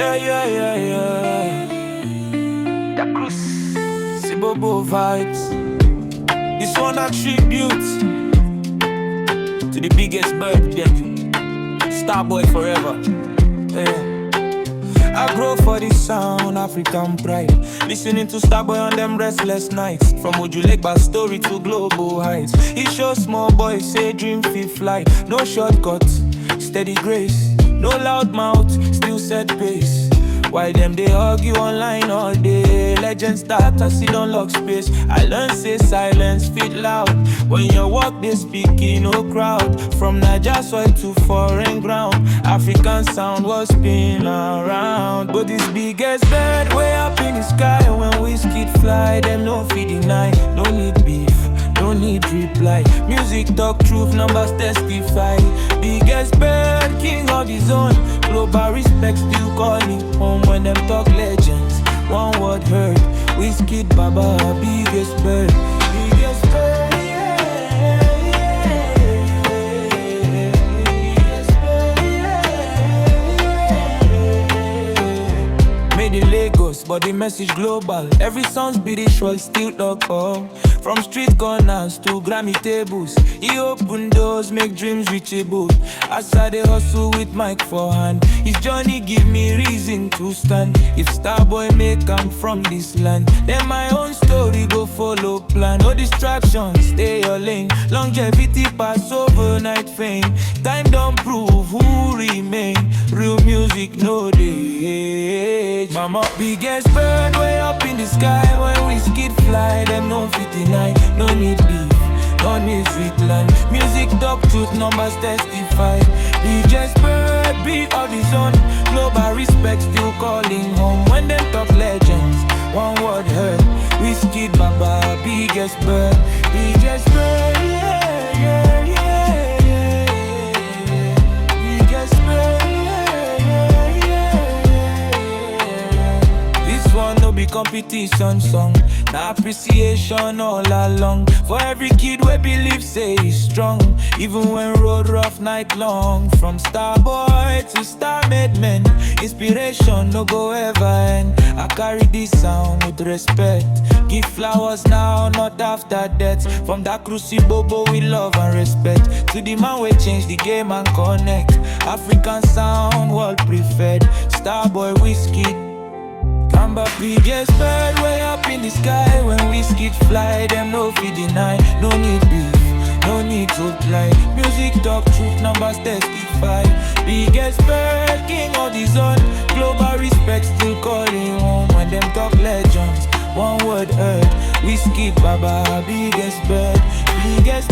Yeah. Dakruzceebobo vibes. This one a tribute to the biggest bird yet. Starboy forever. Yeah. I grow for this sound, African pride. Listening to Starboy on them restless nights. From Ojulekba story to global heights. He shows small boys say dream fit fly. No shortcuts, steady grace. No loud mouth, still set pace. Why them they argue online all day? Legends start to sit on lock space. I learn say silence fit loud. When you walk they speak in no crowd. From Niger soil to foreign ground, African sound was spin around. But this biggest bird way up in the sky. When Wizkid fly, them no fit deny. No need beef, no need reply. Music talk truth, numbers testify. Biggest bird, king of his own. Global respect still calling home. When them talk legends, one word heard. Wizkid Baba, biggest bird. Biggest bird, biggest bird, Made in Lagos, but the message global. Every song's spiritual, still talk home. From street corners to Grammy tables, he open doors, make dreams reachable. As I dey hustle with mic for hand, his journey give me reason to stand. If Starboy make am from this land, then my own story go follow plan. No distractions, stay your lane. Longevity pass overnight fame. Time don't prove who remain. Real music no dey age. Mama, biggest bird way up in the sky. When Wizkid fly, them no fit deny. No need beef, no need sweet land. Music talk truth, numbers testify. Biggest bird, big of his own. Global respect still calling home. When them talk legends, one word heard. Wizkid Baba, biggest bird. Biggest bird, yeah. Biggest bird, yeah. This one no be competition song. Na appreciation all along. For every kid we believe say he's strong. Even when road rough night long. From Starboy to Star-made men, inspiration no go ever end. I carry this sound with respect. Give flowers now, not after death. From Dakruzceebobo with love and respect. To the man we change the game and connect. African sound, world preferred. Starboy, Wizkid. Kamba, biggest bird way up in the sky. When Wizkid fly, them no fit deny. No need beef, no need to lie. Music talk truth, numbers testify. Biggest bird, king of the zone. Global respect still calling home. When them talk legends, one word heard. Wizkid Baba, biggest bird, yeah.